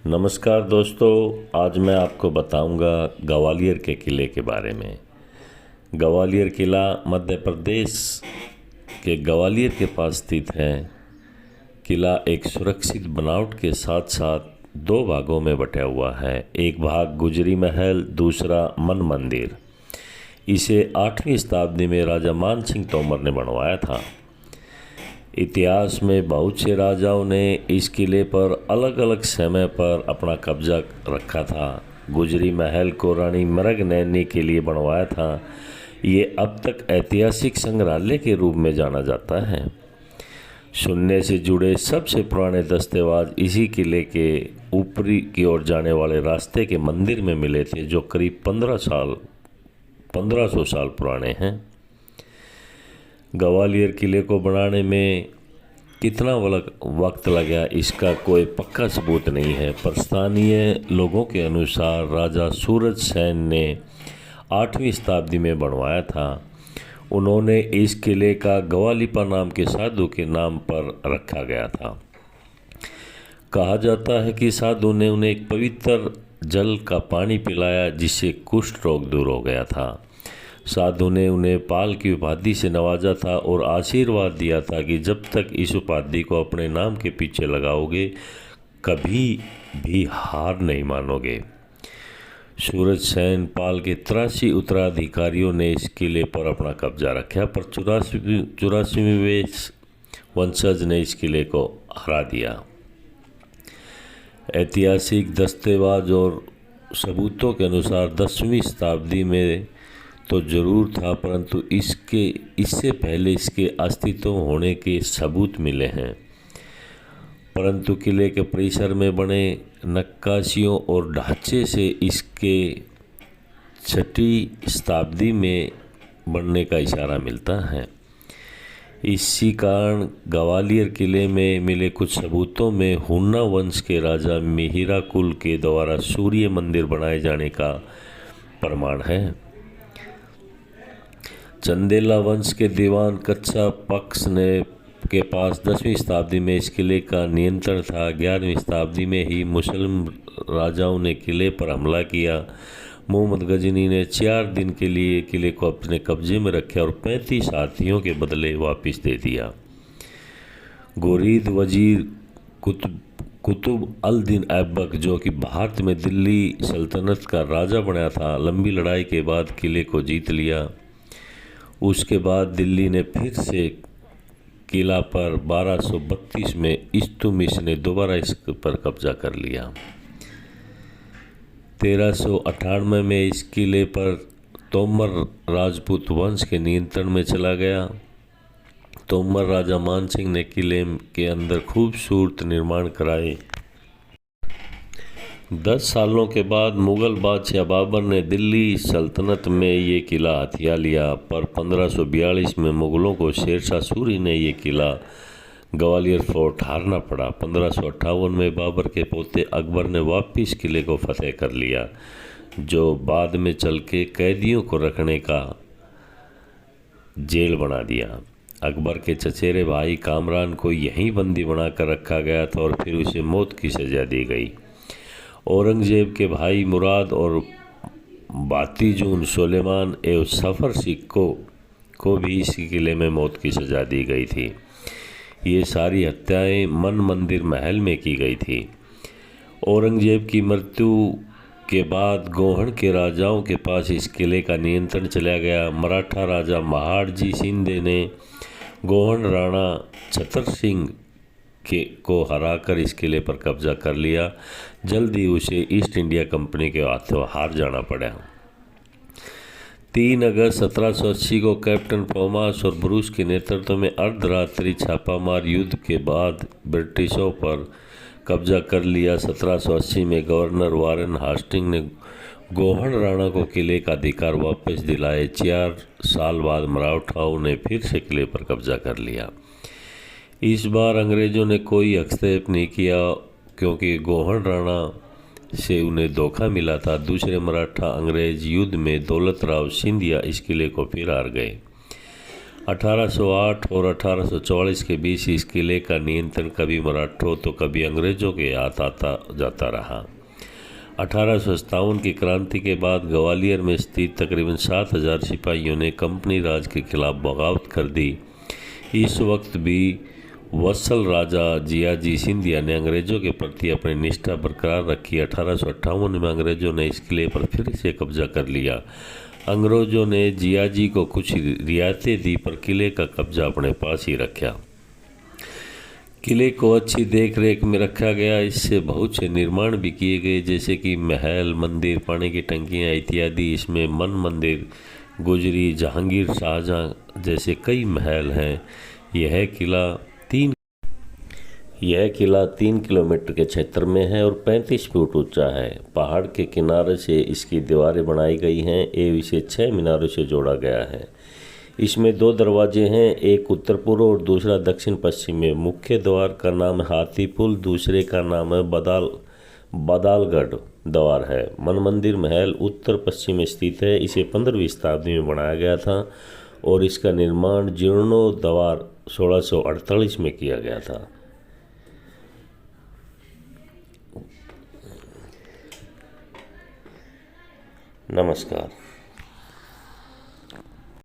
नमस्कार दोस्तों, आज मैं आपको बताऊंगा ग्वालियर के किले के बारे में। ग्वालियर किला मध्य प्रदेश के ग्वालियर के पास स्थित है। किला एक सुरक्षित बनावट के साथ साथ दो भागों में बटा हुआ है। एक भाग गुजरी महल, दूसरा मन मंदिर। इसे 8वीं शताब्दी में राजा मान सिंह तोमर ने बनवाया था। इतिहास में बहुत से राजाओं ने इस किले पर अलग अलग समय पर अपना कब्जा रखा था। गुजरी महल को रानी मृगनयनी के लिए बनवाया था। ये अब तक ऐतिहासिक संग्रहालय के रूप में जाना जाता है। शून्य से जुड़े सबसे पुराने दस्तावेज इसी किले के ऊपरी की ओर जाने वाले रास्ते के मंदिर में मिले थे, जो करीब 1500 साल पुराने हैं। ग्वालियर किले को बनाने में कितना वक्त लगा, इसका कोई पक्का सबूत नहीं है, पर स्थानीय लोगों के अनुसार राजा सूरज सेन ने 8वीं शताब्दी में बनवाया था। उन्होंने इस किले का ग्वालिपा नाम के साधु के नाम पर रखा गया था। कहा जाता है कि साधु ने उन्हें एक पवित्र जल का पानी पिलाया, जिससे कुष्ठ रोग दूर हो गया था। साधु ने उन्हें पाल की उपाधि से नवाजा था और आशीर्वाद दिया था कि जब तक इस उपाधि को अपने नाम के पीछे लगाओगे, कभी भी हार नहीं मानोगे। सूरज सेन पाल के 83 उत्तराधिकारियों ने इस किले पर अपना कब्जा रखा, पर 84वें वंशज ने इस किले को हरा दिया। ऐतिहासिक दस्तावेज और सबूतों के अनुसार 10वीं शताब्दी में तो ज़रूर था, परंतु इससे पहले इसके अस्तित्व होने के सबूत मिले हैं। परंतु किले के परिसर में बने नक्काशियों और ढांचे से इसके 6वीं शताब्दी में बनने का इशारा मिलता है। इसी कारण ग्वालियर किले में मिले कुछ सबूतों में हुन्ना वंश के राजा मिहिरा कुल के द्वारा सूर्य मंदिर बनाए जाने का प्रमाण है। चंदेला वंश के दीवान कच्छा पक्ष के पास 10वीं शताब्दी में इस किले का नियंत्रण था। 11वीं शताब्दी में ही मुस्लिम राजाओं ने किले पर हमला किया। मोहम्मद गजनी ने 4 दिन के लिए किले को अपने कब्जे में रखा और 35 हाथियों के बदले वापस दे दिया। घुरिद वजीर कुतुब अल दीन ऐबक, जो कि भारत में दिल्ली सल्तनत का राजा बना था, लंबी लड़ाई के बाद किले को जीत लिया। उसके बाद दिल्ली ने फिर से किला पर 1232 में इल्तुतमिश ने दोबारा इस पर कब्जा कर लिया। 1398 में इस किले पर तोमर राजपूत वंश के नियंत्रण में चला गया। तोमर राजा मान सिंह ने किले के अंदर खूबसूरत निर्माण कराए। 10 सालों के बाद मुग़ल बादशाह बाबर ने दिल्ली सल्तनत में ये किला हथिया लिया, पर 1542 में मुग़लों को शेरशाह सूरी ने ये किला ग्वालियर फोर्ट हारना पड़ा। 1558 में बाबर के पोते अकबर ने वापस किले को फतेह कर लिया, जो बाद में चल के कैदियों को रखने का जेल बना दिया। अकबर के चचेरे भाई कामरान को यहीं बंदी बनाकर रखा गया था और फिर उसे मौत की सज़ा दी गई। औरंगजेब के भाई मुराद और बातीजून सुलेमान एवं सफ़र सिक्को को भी इसी किले में मौत की सज़ा दी गई थी। ये सारी हत्याएं मन मंदिर महल में की गई थी। औरंगजेब की मृत्यु के बाद गोहण के राजाओं के पास इस किले का नियंत्रण चला गया। मराठा राजा महादजी शिंदे ने गोहण राणा छतर सिंह को हराकर इस किले पर कब्जा कर लिया। जल्दी उसे ईस्ट इंडिया कंपनी के हाथों हार जाना पड़ा। 3 अगस्त 1780 को कैप्टन थॉमस और ब्रूस के नेतृत्व में अर्धरात्रि छापामार युद्ध के बाद ब्रिटिशों पर कब्जा कर लिया। 1780 में गवर्नर वारेन हास्टिंग ने गोहण राणा को किले का अधिकार वापस दिलाए। 4 साल बाद मराठाओं ने फिर से किले पर कब्जा कर लिया। इस बार अंग्रेज़ों ने कोई हस्तक्षेप नहीं किया, क्योंकि गोहण राणा से उन्हें धोखा मिला था। दूसरे मराठा अंग्रेज युद्ध में दौलत राव सिंधिया इस किले को फिर हार गए। 1808 और 1844 के बीच इस किले का नियंत्रण कभी मराठों तो कभी अंग्रेज़ों के हाथ आता जाता रहा। 1857 की क्रांति के बाद ग्वालियर में स्थित तकरीबन 7,000 सिपाहियों ने कंपनी राज के खिलाफ बगावत कर दी। इस वक्त भी वत्सल राजा जियाजी सिंधिया ने अंग्रेज़ों के प्रति अपनी निष्ठा बरकरार रखी। 1858 में अंग्रेज़ों ने इस किले पर फिर से कब्जा कर लिया। अंग्रेज़ों ने जियाजी को कुछ रियायतें दी पर किले का कब्जा अपने पास ही रखा। किले को अच्छी देख रेख में रखा गया। इससे बहुत से निर्माण भी किए गए, जैसे कि महल, मंदिर, पानी की टंकियाँ इत्यादि। इसमें मन मंदिर, गुजरी, जहांगीर, शाहजहां जैसे कई महल हैं। यह किला 3 किलोमीटर के क्षेत्र में है और 35 फुट ऊंचा है। पहाड़ के किनारे से इसकी दीवारें बनाई गई हैं एवं इसे 6 मीनारों से जोड़ा गया है। इसमें 2 दरवाजे हैं, एक उत्तर पूर्व और दूसरा दक्षिण पश्चिम में। मुख्य द्वार का नाम हाथीपुल, दूसरे का नाम है बदालगढ़ द्वार है। मन मंदिर महल उत्तर पश्चिम में स्थित है। इसे 15वीं शताब्दी में बनाया गया था और इसका निर्माण जीर्णोद्धार 1648 में किया गया था। नमस्कार।